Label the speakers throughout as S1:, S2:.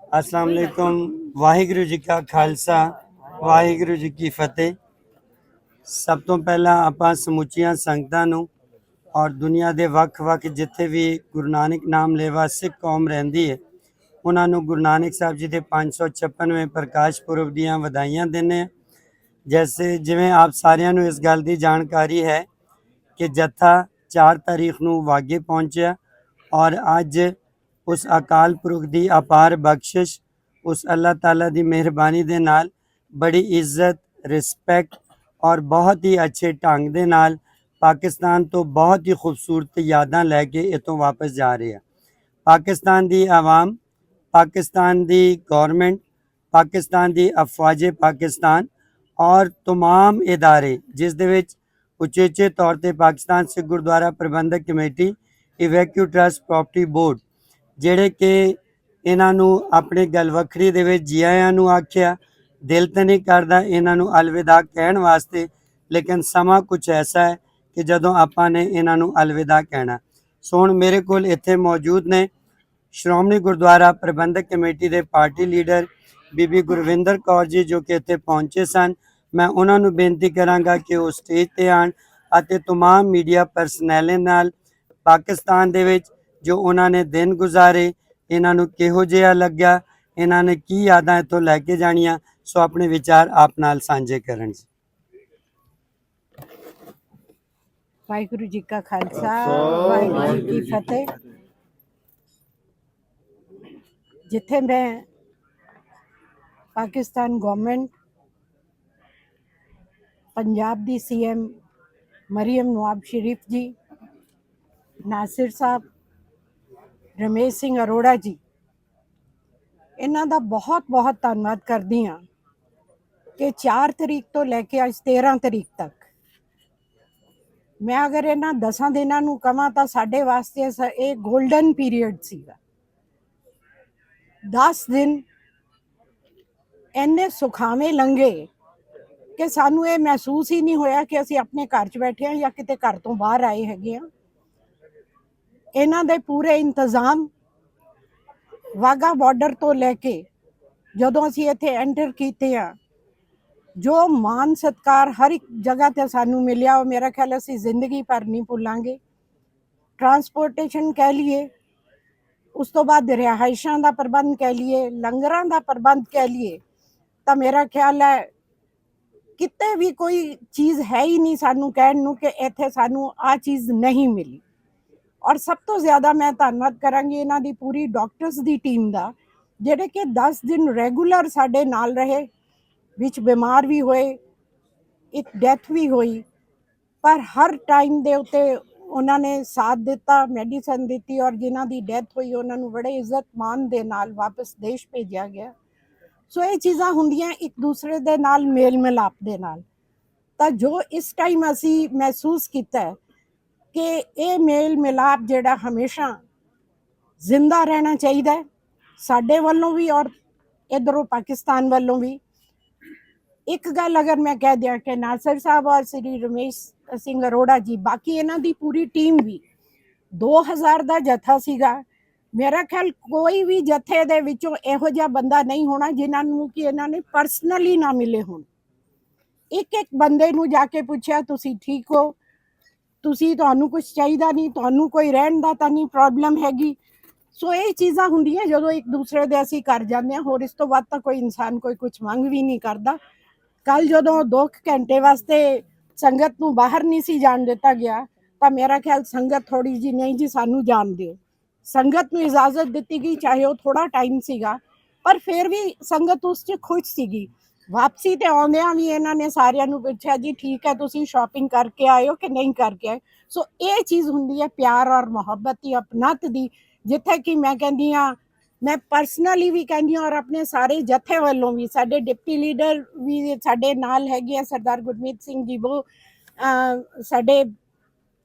S1: अस्सलाम वालेकुम। वाहिगुरू जी का खालसा, वाहिगुਰੂ जी की फतेह। ਸਭ ਤੋਂ ਪਹਿਲਾਂ ਆਪਾਂ ਸਮੁੱਚੀਆਂ ਸੰਗਤਾਂ ਨੂੰ ਔਰ ਦੁਨੀਆ ਦੇ ਵੱਖ-ਵੱਖ ਜਿੱਥੇ ਵੀ ਗੁਰੂ ਨਾਨਕ ਨਾਮ ਲੇਵਾ ਸਿੱਖ ਕੌਮ ਰਹਿੰਦੀ ਹੈ ਉਹਨਾਂ ਨੂੰ ਗੁਰੂ ਨਾਨਕ ਸਾਹਿਬ ਜੀ ਦੇ 556ਵੇਂ ਪ੍ਰਕਾਸ਼ ਪੁਰਬ ਦੀਆਂ ਵਧਾਈਆਂ ਦਿੰਦੇ ਹਾਂ। ਜਿਵੇਂ ਆਪ ਸਾਰਿਆਂ ਨੂੰ ਇਸ ਗੱਲ ਦੀ ਜਾਣਕਾਰੀ ਹੈ ਕਿ ਜੱਥਾ 4 ਤਾਰੀਖ ਨੂੰ ਵਾਗੇ ਪਹੁੰਚਿਆ ਔਰ ਅੱਜ ਉਸ ਅਕਾਲ ਪੁਰਖ ਦੀ ਅਪਾਰ ਬਖਸ਼ਿਸ਼, ਉਸ ਅੱਲਾਹ ਤਾਲਾ ਦੀ ਮਿਹਰਬਾਨੀ ਦੇ ਨਾਲ ਬੜੀ ਇੱਜ਼ਤ, ਰਿਸਪੈਕਟ ਔਰ ਬਹੁਤ ਹੀ ਅੱਛੇ ਢੰਗ ਦੇ ਨਾਲ ਪਾਕਿਸਤਾਨ ਤੋਂ ਬਹੁਤ ਹੀ ਖੂਬਸੂਰਤ ਯਾਦਾਂ ਲੈ ਕੇ ਇੱਥੋਂ ਵਾਪਸ ਜਾ ਰਹੇ ਆ। ਪਾਕਿਸਤਾਨ ਦੀ ਆਵਾਮ, ਪਾਕਿਸਤਾਨ ਦੀ ਗੌਰਮੈਂਟ, ਪਾਕਿਸਤਾਨ ਦੀ ਅਫਵਾਜ ਪਾਕਿਸਤਾਨ ਔਰ तमाम ਇਦਾਰੇ ਜਿਸ ਦੇ ਵਿੱਚ ਉਚੇਚੇ ਤੌਰ ਤੇ ਪਾਕਿਸਤਾਨ ਸਿੱਖ ਗੁਰਦੁਆਰਾ ਪ੍ਰਬੰਧਕ ਕਮੇਟੀ, ਇਵੈਕਿਊ ਟਰਸਟ ਪ੍ਰਾਪਰਟੀ ਬੋਰਡ ਜਿਹੜੇ ਕਿ ਇਹਨਾਂ ਨੂੰ ਆਪਣੇ ਗਲਵਖੜੀ ਦੇ ਵਿੱਚ ਜੀ ਆਇਆਂ ਨੂੰ ਆਖਿਆ। ਦਿਲ ਤਾਂ ਨਹੀਂ ਕਰਦਾ ਇਹਨਾਂ ਨੂੰ ਅਲਵਿਦਾ ਕਹਿਣ ਵਾਸਤੇ, ਲੇਕਿਨ ਸਮਾਂ ਕੁਝ ਐਸਾ ਹੈ ਕਿ ਜਦੋਂ ਆਪਾਂ ਨੇ ਇਹਨਾਂ ਨੂੰ ਅਲਵਿਦਾ ਕਹਿਣਾ। ਸੋ ਹੁਣ ਮੇਰੇ ਕੋਲ ਇੱਥੇ ਮੌਜੂਦ ਨੇ ਸ਼੍ਰੋਮਣੀ ਗੁਰਦੁਆਰਾ ਪ੍ਰਬੰਧਕ ਕਮੇਟੀ ਦੇ ਪਾਰਟੀ ਲੀਡਰ ਬੀਬੀ ਗੁਰਵਿੰਦਰ ਕੌਰ ਜੀ ਜੋ ਕਿ ਇੱਥੇ ਪਹੁੰਚੇ ਸਨ। ਮੈਂ ਉਹਨਾਂ ਨੂੰ ਬੇਨਤੀ ਕਰਾਂਗਾ ਕਿ ਉਹ ਸਟੇਜ ਤੇ ਆਣ ਅਤੇ तमाम ਮੀਡੀਆ ਪਰਸਨੈਲ ਨਾਲ ਪਾਕਿਸਤਾਨ ਦੇ ਵਿੱਚ ਜੋ ਉਹਨਾਂ ਨੇ ਦਿਨ ਗੁਜ਼ਾਰੇ, ਇਹਨਾਂ ਨੂੰ ਕਿਹੋ ਜਿਹਾ ਲੱਗਿਆ, ਇਹਨਾਂ ਨੇ ਕੀ ਯਾਦਾਂ ਇੱਥੋਂ ਲੈ ਕੇ ਜਾਣੀਆਂ, ਸੋ ਆਪਣੇ ਵਿਚਾਰ ਆਪ ਨਾਲ ਸਾਂਝੇ ਕਰਨ ਜੀ।
S2: ਵਾਹਿਗੁਰੂ ਜੀ ਕਾ ਖਾਲਸਾ, ਵਾਹਿਗੁਰੂ ਜੀ ਕੀ ਫਤਿਹ। ਜਿੱਥੇ ਮੈਂ ਪਾਕਿਸਤਾਨ ਗਵਰਨਮੈਂਟ, ਪੰਜਾਬ ਦੀ ਸੀਐਮ ਮਰੀਮ ਨਵਾਜ਼ ਸ਼ਰੀਫ ਜੀ, ਨਾਸਿਰ ਸਾਹਿਬ, ਰਮੇਸ਼ ਸਿੰਘ ਅਰੋੜਾ ਜੀ, ਇਹਨਾਂ ਦਾ ਬਹੁਤ ਬਹੁਤ ਧੰਨਵਾਦ ਕਰਦੀ ਹਾਂ ਕਿ 4 ਤਰੀਕ ਤੋਂ ਲੈ ਕੇ ਅੱਜ 13 ਤਰੀਕ ਤੱਕ ਮੈਂ ਅਗਰ ਇਹਨਾਂ 10 ਦਿਨਾਂ ਨੂੰ ਕਵਾਂ ਤਾਂ ਸਾਡੇ ਵਾਸਤੇ ਇਹ ਗੋਲਡਨ ਪੀਰੀਅਡ ਸੀਗਾ। 10 ਦਿਨ ਇੰਨੇ ਸੁਖਾਵੇਂ ਲੰਘੇ ਕਿ ਸਾਨੂੰ ਇਹ ਮਹਿਸੂਸ ਹੀ ਨਹੀਂ ਹੋਇਆ ਕਿ ਅਸੀਂ ਆਪਣੇ ਘਰ 'ਚ ਬੈਠੇ ਹਾਂ ਜਾਂ ਕਿਤੇ ਘਰ ਤੋਂ ਬਾਹਰ ਆਏ ਹੈਗੇ ਹਾਂ। ਇਹਨਾਂ ਦੇ ਪੂਰੇ ਇੰਤਜ਼ਾਮ ਵਾਘਾ ਬਾਰਡਰ ਤੋਂ ਲੈ ਕੇ ਜਦੋਂ ਅਸੀਂ ਇੱਥੇ ਐਂਟਰ ਕੀਤੇ ਆ, ਜੋ ਮਾਨ ਸਤਿਕਾਰ ਹਰ ਇੱਕ ਜਗ੍ਹਾ ਤੇ ਸਾਨੂੰ ਮਿਲਿਆ ਉਹ ਮੇਰਾ ਖਿਆਲ ਅਸੀਂ ਜ਼ਿੰਦਗੀ ਭਰ ਨਹੀਂ ਭੁੱਲਾਂਗੇ। ਟਰਾਂਸਪੋਰਟੇਸ਼ਨ ਕਹਿ ਲਈਏ, ਉਸ ਤੋਂ ਬਾਅਦ ਰਿਹਾਇਸ਼ਾਂ ਦਾ ਪ੍ਰਬੰਧ ਕਹਿ ਲਈਏ, ਲੰਗਰਾਂ ਦਾ ਪ੍ਰਬੰਧ ਕਹਿ ਲਈਏ, ਤਾਂ ਮੇਰਾ ਖਿਆਲ ਹੈ ਕਿਤੇ ਵੀ ਕੋਈ ਚੀਜ਼ ਹੈ ਹੀ ਨਹੀਂ ਸਾਨੂੰ ਕਹਿਣ ਨੂੰ ਕਿ ਇੱਥੇ ਸਾਨੂੰ ਆਹ ਚੀਜ਼ ਨਹੀਂ ਮਿਲੀ। ਔਰ ਸਭ ਤੋਂ ਜ਼ਿਆਦਾ ਮੈਂ ਧੰਨਵਾਦ ਕਰਾਂਗੀ ਇਹਨਾਂ ਦੀ ਪੂਰੀ ਡਾਕਟਰਸ ਦੀ ਟੀਮ ਦਾ, ਜਿਹੜੇ ਕਿ 10 ਦਿਨ ਰੈਗੂਲਰ ਸਾਡੇ ਨਾਲ ਰਹੇ, ਵਿੱਚ ਬਿਮਾਰ ਵੀ ਹੋਏ, ਇੱਕ ਡੈਥ ਵੀ ਹੋਈ, ਪਰ ਹਰ ਟਾਈਮ ਦੇ ਉੱਤੇ ਉਹਨਾਂ ਨੇ ਸਾਥ ਦਿੱਤਾ, ਮੈਡੀਸਨ ਦਿੱਤੀ ਔਰ ਜਿਨ੍ਹਾਂ ਦੀ ਡੈਥ ਹੋਈ ਉਹਨਾਂ ਨੂੰ ਬੜੇ ਇੱਜ਼ਤ ਮਾਨ ਦੇ ਨਾਲ ਵਾਪਸ ਦੇਸ਼ ਭੇਜਿਆ ਗਿਆ। ਸੋ ਇਹ ਚੀਜ਼ਾਂ ਹੁੰਦੀਆਂ ਇੱਕ ਦੂਸਰੇ ਦੇ ਨਾਲ ਮੇਲ ਮਿਲਾਪ ਦੇ ਨਾਲ। ਤਾਂ ਜੋ ਇਸ ਟਾਈਮ ਅਸੀਂ ਮਹਿਸੂਸ ਕੀਤਾ ਹੈ ਕਿ ਇਹ ਮੇਲ ਮਿਲਾਪ ਜਿਹੜਾ ਹਮੇਸ਼ਾ ਜ਼ਿੰਦਾ ਰਹਿਣਾ ਚਾਹੀਦਾ ਹੈ, ਸਾਡੇ ਵੱਲੋਂ ਵੀ ਔਰ ਇੱਧਰੋਂ ਪਾਕਿਸਤਾਨ ਵੱਲੋਂ ਵੀ। ਇੱਕ ਗੱਲ ਅਗਰ ਮੈਂ ਕਹਿ ਦਿਆਂ ਕਿ ਨਾਸਰ ਸਾਹਿਬ ਔਰ ਸ੍ਰੀ ਰਮੇਸ਼ ਸਿੰਘ ਅਰੋੜਾ ਜੀ, ਬਾਕੀ ਇਹਨਾਂ ਦੀ ਪੂਰੀ ਟੀਮ ਵੀ 2000 ਦਾ ਜਥਾ ਸੀਗਾ। ਮੇਰਾ ਖਿਆਲ ਕੋਈ ਵੀ ਜਥੇ ਦੇ ਵਿੱਚੋਂ ਇਹੋ ਜਿਹਾ ਬੰਦਾ ਨਹੀਂ ਹੋਣਾ ਜਿਨ੍ਹਾਂ ਨੂੰ ਕਿ ਇਹਨਾਂ ਨੇ ਪਰਸਨਲੀ ਨਾ ਮਿਲੇ ਹੋਣ। ਇੱਕ ਇੱਕ ਬੰਦੇ ਨੂੰ ਜਾ ਕੇ ਪੁੱਛਿਆ, ਤੁਸੀਂ ਠੀਕ ਹੋ, ਤੁਹਾਨੂੰ ਕੁਝ ਚਾਹੀਦਾ ਨਹੀਂ, ਤੁਹਾਨੂੰ ਕੋਈ ਰਹਿਣ ਦਾ ਤਾਂ ਨਹੀਂ ਪ੍ਰੋਬਲਮ ਹੈਗੀ। ਸੋ ਇਹ ਚੀਜ਼ਾਂ ਹੁੰਦੀਆਂ ਜਦੋਂ ਇੱਕ ਦੂਸਰੇ ਦੇ ਅਸੀਂ ਕਰ ਜਾਂਦੇ ਹਾਂ। ਹੋਰ ਇਸ ਤੋਂ ਬਾਅਦ ਤਾਂ ਕੋਈ ਇਨਸਾਨ ਕੋਈ ਕੁਝ ਮੰਗ ਵੀ ਨਹੀਂ ਕਰਦਾ। ਕੱਲ ਜਦੋਂ 2 ਘੰਟੇ ਵਾਸਤੇ ਸੰਗਤ ਨੂੰ ਬਾਹਰ ਨਹੀਂ ਸੀ ਜਾਣ ਦਿੱਤਾ ਗਿਆ ਤਾਂ ਮੇਰਾ ਖਿਆਲ ਸੰਗਤ ਥੋੜੀ ਜੀ ਨਹੀਂ ਜੀ ਸਾਨੂੰ ਜਾਣ ਦਿਓ, ਸੰਗਤ ਨੂੰ ਇਜਾਜ਼ਤ ਦਿੱਤੀ ਗਈ, ਚਾਹੇ ਉਹ ਥੋੜਾ ਟਾਈਮ ਸੀਗਾ, ਪਰ ਫਿਰ ਵੀ ਸੰਗਤ ਉਸ 'ਚ ਖੁਸ਼ ਸੀਗੀ। ਵਾਪਸੀ ਤੇ ਆਉਂਦਿਆਂ ਵੀ ਇਹਨਾਂ ਨੇ ਸਾਰਿਆਂ ਨੂੰ ਪੁੱਛਿਆ, ਜੀ ਠੀਕ ਹੈ ਤੁਸੀਂ ਸ਼ਾਪਿੰਗ ਕਰਕੇ ਆਏ ਹੋ ਕਿ ਨਹੀਂ ਕਰਕੇ ਆਏ। ਸੋ ਇਹ ਚੀਜ਼ ਹੁੰਦੀ ਹੈ ਪਿਆਰ ਔਰ ਮੁਹੱਬਤ ਦੀ, ਅਪਣਤ ਦੀ, ਜਿੱਥੇ ਕਿ ਮੈਂ ਕਹਿੰਦੀ ਹਾਂ, ਮੈਂ ਪਰਸਨਲੀ ਵੀ ਕਹਿੰਦੀ ਹਾਂ ਔਰ ਆਪਣੇ ਸਾਰੇ ਜਥੇ ਵੱਲੋਂ ਵੀ, ਸਾਡੇ ਡਿਪਟੀ ਲੀਡਰ ਵੀ ਸਾਡੇ ਨਾਲ ਹੈਗੇ ਆ ਸਰਦਾਰ ਗੁਰਮੀਤ ਸਿੰਘ ਜੀ, ਉਹ ਸਾਡੇ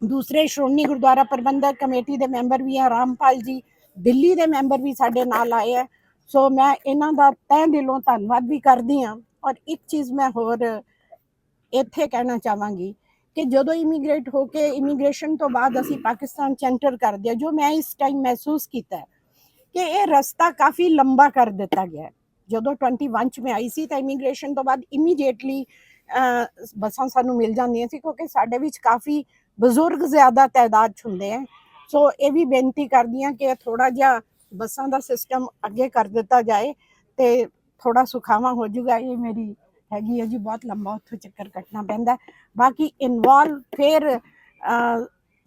S2: ਦੂਸਰੇ ਸ਼੍ਰੋਮਣੀ ਗੁਰਦੁਆਰਾ ਪ੍ਰਬੰਧਕ ਕਮੇਟੀ ਦੇ ਮੈਂਬਰ ਵੀ ਆ, ਰਾਮਪਾਲ ਜੀ ਦਿੱਲੀ ਦੇ ਮੈਂਬਰ ਵੀ ਸਾਡੇ ਨਾਲ ਆਏ ਆ। ਸੋ ਮੈਂ ਇਹਨਾਂ ਦਾ ਤਹਿ ਦਿਲੋਂ ਧੰਨਵਾਦ ਵੀ ਕਰਦੀ ਹਾਂ। ਔਰ ਇੱਕ ਚੀਜ਼ ਮੈਂ ਹੋਰ ਇੱਥੇ ਕਹਿਣਾ ਚਾਹਾਂਗੀ ਕਿ ਜਦੋਂ ਇਮੀਗ੍ਰੇਟ ਹੋ ਕੇ ਇਮੀਗ੍ਰੇਸ਼ਨ ਤੋਂ ਬਾਅਦ ਅਸੀਂ ਪਾਕਿਸਤਾਨ 'ਚ ਐਂਟਰ ਕਰਦੇ ਹਾਂ, ਜੋ ਮੈਂ ਇਸ ਟਾਈਮ ਮਹਿਸੂਸ ਕੀਤਾ ਹੈ ਕਿ ਇਹ ਰਸਤਾ ਕਾਫੀ ਲੰਬਾ ਕਰ ਦਿੱਤਾ ਗਿਆ ਹੈ। ਜਦੋਂ 21 ਚ ਮੈਂ ਆਈ ਸੀ ਤਾਂ ਇਮੀਗ੍ਰੇਸ਼ਨ ਤੋਂ ਬਾਅਦ ਇਮੀਡੀਏਟਲੀ ਬੱਸਾਂ ਸਾਨੂੰ ਮਿਲ ਜਾਂਦੀਆਂ ਸੀ, ਕਿਉਂਕਿ ਸਾਡੇ ਵਿੱਚ ਕਾਫੀ ਬਜ਼ੁਰਗ ਜ਼ਿਆਦਾ ਤਾਦਾਦ 'ਚ ਹੁੰਦੇ ਹੈ। ਸੋ ਇਹ ਵੀ ਬੇਨਤੀ ਕਰਦੀ ਹਾਂ ਕਿ ਥੋੜਾ ਜਿਹਾ ਬੱਸਾਂ ਦਾ ਸਿਸਟਮ ਅੱਗੇ ਕਰ ਦਿੱਤਾ ਜਾਏ ਤੇ ਥੋੜਾ ਸੁਖਾਵਾਂ ਹੋ ਜਾਊਗਾ। ਇਹ ਮੇਰੀ ਹੈਗੀ ਹੈ ਜੀ, ਬਹੁਤ ਲੰਬਾ ਉੱਥੋਂ ਚੱਕਰ ਕੱਟਣਾ ਪੈਂਦਾ। ਬਾਕੀ ਇਨਵੋਲਵ ਫਿਰ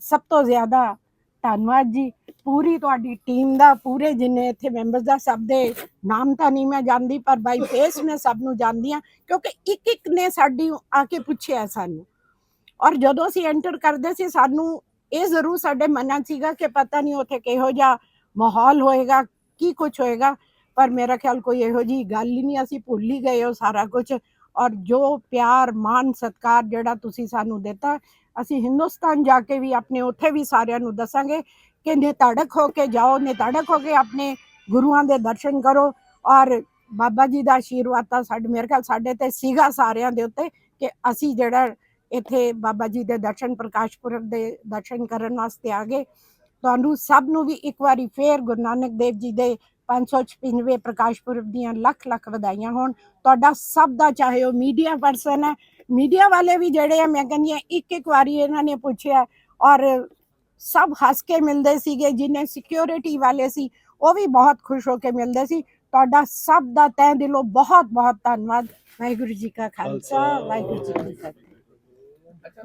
S2: ਸਭ ਤੋਂ ਜ਼ਿਆਦਾ ਧੰਨਵਾਦ ਜੀ ਪੂਰੀ ਤੁਹਾਡੀ ਟੀਮ ਦਾ, ਪੂਰੇ ਜਿੰਨੇ ਇੱਥੇ ਮੈਂਬਰਸ ਦਾ। ਸਭ ਦੇ ਨਾਮ ਤਾਂ ਨਹੀਂ ਮੈਂ ਜਾਣਦੀ, ਪਰ ਬਾਈ ਫੇਸ ਮੈਂ ਸਭ ਨੂੰ ਜਾਣਦੀ ਹਾਂ, ਕਿਉਂਕਿ ਇੱਕ ਇੱਕ ਨੇ ਸਾਡੀ ਆ ਕੇ ਪੁੱਛਿਆ ਸਾਨੂੰ। ਔਰ ਜਦੋਂ ਅਸੀਂ ਐਂਟਰ ਕਰਦੇ ਸੀ ਸਾਨੂੰ ਇਹ ਜ਼ਰੂਰ ਸਾਡੇ ਮਨਾਂ 'ਚ ਸੀਗਾ ਕਿ ਪਤਾ ਨਹੀਂ ਉੱਥੇ ਕਿਹੋ ਜਿਹਾ ਮਾਹੌਲ ਹੋਏਗਾ, ਕੀ ਕੁਝ ਹੋਏਗਾ, ਪਰ ਮੇਰਾ ਖਿਆਲ ਕੋਈ ਇਹੋ ਜਿਹੀ ਗੱਲ ਹੀ ਨਹੀਂ। ਅਸੀਂ ਭੁੱਲ ਹੀ ਗਏ ਉਹ ਸਾਰਾ ਕੁਝ। ਔਰ ਜੋ ਪਿਆਰ ਮਾਣ ਸਤਿਕਾਰ ਜਿਹੜਾ ਤੁਸੀਂ ਸਾਨੂੰ ਦਿੱਤਾ, ਅਸੀਂ ਹਿੰਦੁਸਤਾਨ ਜਾ ਕੇ ਵੀ ਆਪਣੇ ਉੱਥੇ ਵੀ ਸਾਰਿਆਂ ਨੂੰ ਦੱਸਾਂਗੇ ਕਿ ਨਿਧੜਕ ਹੋ ਕੇ ਜਾਓ, ਨਿਧੜਕ ਹੋ ਕੇ ਆਪਣੇ ਗੁਰੂਆਂ ਦੇ ਦਰਸ਼ਨ ਕਰੋ। ਔਰ ਬਾਬਾ ਜੀ ਦਾ ਆਸ਼ੀਰਵਾਦ ਤਾਂ ਸਾਡੇ ਮੇਰੇ ਖਿਆਲ ਸਾਡੇ ਤੇ ਸੀਗਾ ਸਾਰਿਆਂ ਦੇ ਉੱਤੇ ਕਿ ਅਸੀਂ ਜਿਹੜਾ ਇੱਥੇ ਬਾਬਾ ਜੀ ਦੇ ਦਰਸ਼ਨ, ਪ੍ਰਕਾਸ਼ ਪੁਰਬ ਦੇ ਦਰਸ਼ਨ ਕਰਨ ਵਾਸਤੇ ਆ ਗਏ। ਤੁਹਾਨੂੰ ਸਭ ਨੂੰ ਵੀ ਇੱਕ ਵਾਰੀ ਫੇਰ ਗੁਰੂ ਨਾਨਕ ਦੇਵ ਜੀ ਦੇ 556ਵੇਂ ਪ੍ਰਕਾਸ਼ ਪੁਰਬ ਦੀਆਂ ਲੱਖ ਲੱਖ ਵਧਾਈਆਂ ਹੋਣ। ਤੁਹਾਡਾ ਸਭ ਦਾ, ਚਾਹੇ ਉਹ ਮੀਡੀਆ ਪਰਸਨ ਹੈ, ਮੀਡੀਆ ਵਾਲੇ ਵੀ ਜਿਹੜੇ ਆ, ਮੈਂ ਕਹਿੰਦੀ ਹਾਂ ਇੱਕ ਇੱਕ ਵਾਰੀ ਇਹਨਾਂ ਨੇ ਪੁੱਛਿਆ ਔਰ ਸਭ ਹੱਸ ਕੇ ਮਿਲਦੇ ਸੀਗੇ। ਜਿੰਨੇ ਸਿਕਿਉਰਿਟੀ ਵਾਲੇ ਸੀ ਉਹ ਵੀ ਬਹੁਤ ਖੁਸ਼ ਹੋ ਕੇ ਮਿਲਦੇ ਸੀ। ਤੁਹਾਡਾ ਸਭ ਦਾ ਤਹਿ ਦਿਲੋਂ ਬਹੁਤ ਬਹੁਤ ਧੰਨਵਾਦ। ਵਾਹਿਗੁਰੂ ਜੀ ਕਾ ਖਾਲਸਾ, ਵਾਹਿਗुरु जी की फतेह।
S3: अच्छा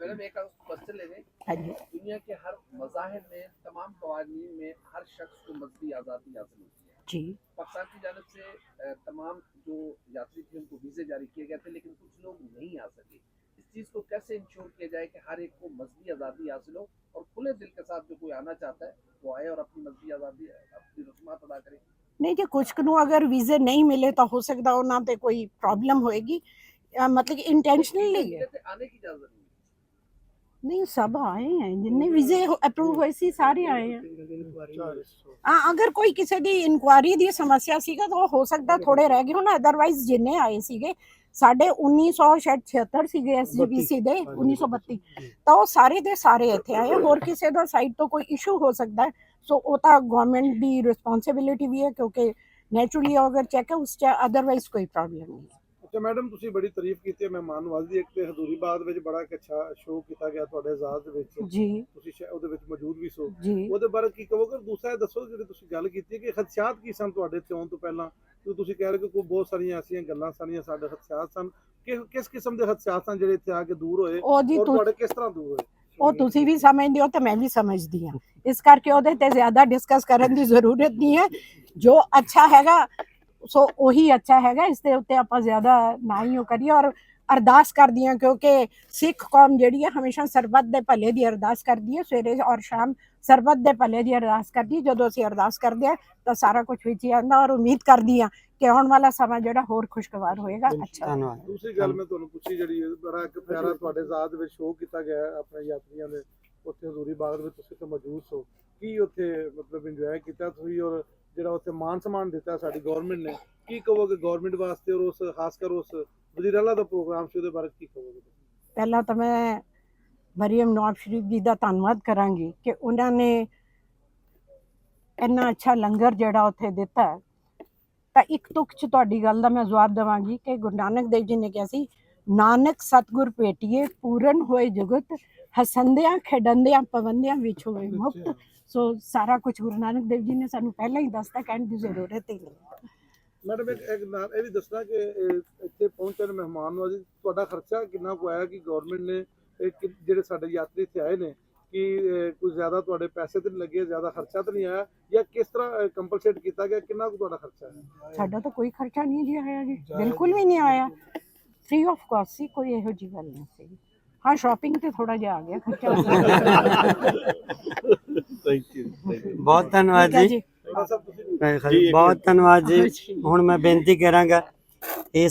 S3: मैडम एक क्वेश्चन ले लें।
S2: हाँ जी।
S3: दुनिया के हर मज़ाहिब में, तमाम कवानीन में हर शख्स को मजहबी आज़ादी हासिल होती है।
S2: जी।
S3: पाकिस्तान की जानब से तमाम जो यात्री थे उनको वीज़े जारी किए गए थे, लेकिन कुछ लोग नहीं आ सके। इस चीज़ को कैसे इंश्योर किया जाए कि हर एक को मजहबी आज़ादी हासिल हो और खुले दिल के साथ जो कोई आना चाहता है वो आए और अपनी मजहबी आज़ादी, अपनी रस्मात अदा करे।
S2: नहीं जी, कुछ ਨੂੰ अगर वीजे नहीं मिले तो हो सकता ਉਹਨਾਂ ਤੇ ਕੋਈ प्रॉब्लम होएगी, मतलब कि इंटेंशनली
S3: आने की इजाज़त नहीं।
S2: नहीं, सब आए हैं जिन्ने वीजे अप्रूव होए सी सारे आए हैं। हाँ, अगर कोई किसी ਦੀ ਇਨਕੁਆਰੀ ਦੀ ਸਮੱਸਿਆ ਸੀਗਾ ਤਾਂ ਹੋ ਸਕਦਾ ਥੋੜੇ ਰਹਿ ਗਏ ਹੁਣ, ਅਦਰਵਾਈਜ਼ ਜਿੰਨੇ ਆਏ ਸੀਗੇ ਸਾਡੇ 1976 ਸੀਗੇ ਐਸਜੀਪੀਸੀ ਦੇ 1932, ਤਾਂ ਉਹ ਸਾਰੇ ਦੇ ਸਾਰੇ ਇੱਥੇ ਆਏ। ਹੋਰ ਕਿਸੇ ਦਾ ਸਾਈਡ ਤੋਂ ਕੋਈ ਇਸ਼ੂ ਹੋ ਸਕਦਾ ਹੈ, ਸੋ ਉਹ ਤਾਂ ਗਵਰਨਮੈਂਟ ਦੀ ਰਿਸਪੌਂਸਿਬਿਲਿਟੀ ਵੀ ਹੈ, ਕਿਉਂਕਿ ਨੈਚੁਰਲੀ ਅਗਰ ਚੈੱਕ ਹੈ ਉਸ 'ਚ ਅਦਰਵਾਈਜ਼ ਕੋਈ ਪ੍ਰੋਬਲਮ ਨਹੀਂ ਹੈ।
S4: ਅੱਛਾ ਮੈਡਮ, ਤੁਸੀਂ ਬੜੀ ਤਾਰੀਫ ਕੀਤੀ ਹੈ ਮਹਿਮਾਨ ਨਵਾਜ਼ੀ। ਇੱਕ ਤੇ ਹਜ਼ੂਰੀ ਬਾਗ ਵਿੱਚ ਬੜਾ ਇੱਕ ਅੱਛਾ ਸ਼ੋਅ ਕੀਤਾ ਗਿਆ ਤੁਹਾਡੇ ਆਜ਼ਾਦ ਦੇ ਵਿੱਚ
S2: ਜੀ,
S4: ਤੁਸੀਂ ਉਹਦੇ ਵਿੱਚ ਮੌਜੂਦ ਵੀ ਸੋ,
S2: ਜੀ।
S4: ਉਹਦੇ ਬਾਰੇ ਕੀ ਕਹੋਗੇ? ਦੂਸਰਾ ਇਹ ਦੱਸੋ ਜਿਹੜੀ ਤੁਸੀਂ ਗੱਲ ਕੀਤੀ ਕਿ ਖਦਸ਼ਾਤ ਕੀ ਸਨ ਤੁਹਾਡੇ ਇੱਥੇ ਆਉਣ ਤੋਂ ਪਹਿਲਾਂ, ਕਿ ਤੁਸੀਂ ਕਹਿ ਰਹੇ ਕਿ ਕੋਈ ਬਹੁਤ ਸਾਰੀਆਂ ਐਸੀਆਂ ਗੱਲਾਂ ਸਨ, ਸਾਡੇ ਖਦਸ਼ਾਤ ਸਨ, ਕਿਸ ਕਿਸਮ ਦੇ ਖਦਸ਼ਾਤ ਸਨ ਜਿਹੜੇ ਇੱਥੇ ਆ ਕੇ ਦੂਰ ਹੋਏ
S2: ਉਹ ਜੀ
S4: ਔਰ ਤੁਹਾਡੇ ਕਿਸ ਤਰ੍ਹਾਂ ਦੂਰ ਹੋਏ?
S2: ਉਹ ਤੁਸੀਂ ਵੀ ਸਮਝਦੇ ਹੋ ਤੇ ਮੈਂ ਵੀ ਸਮਝਦੀ ਹਾਂ, ਇਸ ਕਰਕੇ ਉਹਦੇ ਤੇ ਜ਼ਿਆਦਾ ਡਿਸਕਸ ਕਰਨ ਦੀ ਜ਼ਰੂਰਤ ਨਹੀਂ ਹੈ। ਜੋ ਅੱਛਾ ਹੈਗਾ ਸੋ ਉਹੀ ਅੱਛਾ ਹੈਗਾ, ਇਸ ਦੇ ਉੱਤੇ ਆਪਾਂ ਜ਼ਿਆਦਾ ਨਾ ਹੀ ਉਹ ਕਰੀਏ। ਔਰ ਅਰਦਾਸ ਕਰਦੀ ਹਾਂ, ਕਿਉਂਕਿ ਸਿੱਖ ਕੌਮ ਜਿਹੜੀ ਹੈ ਹਮੇਸ਼ਾ ਸਰਬੱਤ ਦੇ ਭਲੇ ਦੀ ਅਰਦਾਸ ਕਰਦੀ ਹੈ, ਸਵੇਰੇ ਔਰ ਸ਼ਾਮ ਸਰਬੱਤ ਦੇ ਭਲੇ ਦੀ ਅਰਦਾਸ ਕਰਦੀ ਹੈ। ਜਦੋਂ ਅਸੀਂ ਅਰਦਾਸ ਕਰਦੇ ਹਾਂ ਤਾਂ ਸਾਰਾ ਕੁਝ ਵਿੱਚ ਹੀ ਆਉਂਦਾ, ਔਰ ਉਮੀਦ ਕਰਦੀ ਹਾਂ ਕਿ ਆਉਣ ਵਾਲਾ ਸਮਾਂ ਜਿਹੜਾ ਹੋਰ ਖੁਸ਼ਗਵਾਰ ਹੋਏਗਾ, ਅੱਛਾ।
S1: ਧੰਨਵਾਦ।
S4: ਦੂਸਰੀ ਗੱਲ ਮੈਂ ਤੁਹਾਨੂੰ ਪੁੱਛੀ, ਜਿਹੜੀ ਬੜਾ ਇੱਕ ਪਿਆਰਾ ਤੁਹਾਡੇ ਆਜ਼ਾਦ ਵਿੱਚ ਸ਼ੋਅ ਕੀਤਾ ਗਿਆ ਆਪਣੇ ਯਾਤਰੀਆਂ ਦੇ, ਉੱਥੇ ਹਜ਼ੂਰੀ ਬਾਗ ਦੇ ਵਿੱਚ ਤੁਸੀਂ ਤਾਂ ਮੌਜੂਦ ਸੋ, ਕੀ ਉੱਥੇ ਮਤਲਬ ਇੰਜੋਏ ਕੀਤਾ ਤੁਸੀਂ, ਔਰ ਜਿਹੜਾ ਉੱਥੇ ਮਾਨ ਸਨਮਾਨ ਦਿੱਤਾ ਸਾਡੀ ਗਵਰਨਮੈਂਟ ਨੇ, ਕੀ ਕਹੋਗੇ ਗਵਰਨਮੈਂਟ ਵਾਸਤੇ, ਔਰ ਉਸ ਖਾਸ ਕਰ ਉਸ ਵਜ਼ੀਰ ਆਲਾ ਦਾ ਪ੍ਰੋਗਰਾਮ ਸੀ ਉਹਦੇ ਬਾਰੇ ਕੀ ਕਹੋਗੇ?
S2: ਪਹਿਲਾਂ ਤਾਂ ਮੈਂ ਮਰੀਮ ਨਵਾਜ਼ ਸ਼ਰੀਫ ਜੀ ਦਾ ਧੰਨਵਾਦ ਕਰਾਂਗੀ ਕਿ ਉਹਨਾਂ ਨੇ ਇੰਨਾ ਅੱਛਾ ਲੰਗਰ ਜਿਹੜਾ ਉੱਥੇ ਦਿੱਤਾ। ਤਾਂ ਇੱਕ ਤੁਕ 'ਚ ਤੁਹਾਡੀ ਗੱਲ ਦਾ ਮੈਂ ਜਵਾਬ ਦੇਵਾਂਗੀ ਕਿ ਗੁਰੂ ਨਾਨਕ ਦੇਵ ਜੀ ਨੇ ਕਿਹਾ ਸੀ, ਨਾਨਕ ਸਤਿਗੁਰ ਭੇਟੀਏ ਪੂਰਨ ਹੋਏ ਜੁਗਤ, ਹਸੰਦਿਆਂ ਖੇਡੰਦਿਆਂ ਪਵੰਦਿਆਂ ਵਿੱਚ ਹੋਏ ਮੁਕਤ। ਸੋ ਸਾਰਾ ਕੁਝ ਗੁਰੂ ਨਾਨਕ ਦੇਵ ਜੀ ਨੇ ਸਾਨੂੰ ਪਹਿਲਾਂ ਹੀ ਦੱਸਤਾ, ਕਹਿਣ ਦੀ ਜ਼ਰੂਰਤ ਹੀ ਨਹੀਂ।
S4: ਮੈਡਮ ਇੱਕ ਇਹ ਵੀ ਦੱਸਣਾ ਕਿ ਇੱਥੇ ਪਹੁੰਚਣ ਮਹਿਮਾਨ ਨਵਾਜ਼ੀ ਤੁਹਾਡਾ ਖਰਚਾ ਕਿੰਨਾ ਕੁ ਆਇਆ, ਕਿ ਗਵਰਨਮੈਂਟ ਨੇ ਜਿਹੜੇ ਸਾਡੇ ਯਾਤਰੀ ਇੱਥੇ ਆਏ ਨੇ ਕਿ ਕੋਈ ਜ਼ਿਆਦਾ ਤੁਹਾਡੇ ਪੈਸੇ ਤਾਂ ਨਹੀਂ ਲੱਗੇ, ਜ਼ਿਆਦਾ ਖਰਚਾ ਤਾਂ ਨਹੀਂ ਆਇਆ, ਜਾਂ ਕਿਸ ਤਰ੍ਹਾਂ ਕੰਪਨਸੇਟ ਕੀਤਾ ਗਿਆ, ਕਿੰਨਾ ਕੁ ਤੁਹਾਡਾ ਖਰਚਾ ਹੈ?
S2: ਸਾਡਾ ਤਾਂ ਕੋਈ ਖਰਚਾ ਨਹੀਂ ਜੀ ਆਇਆ ਜੀ, ਬਿਲਕੁਲ ਵੀ ਨਹੀਂ ਆਇਆ, ਫ੍ਰੀ ਆਫ ਕਾਸਟ ਸੀ, ਕੋਈ ਇਹੋ ਜਿਹੀ ਗੱਲ ਨਹੀਂ ਸੀ। हाँ, शॉपिंग पे थोड़ा जा आ गया खर्चा।
S4: Thank you.
S1: बहुत धन्यवाद जी, बहुत धन्यवाद जी। ਹੁਣ ਮੈਂ ਬੇਨਤੀ ਕਰਾਂਗਾ ਇਸ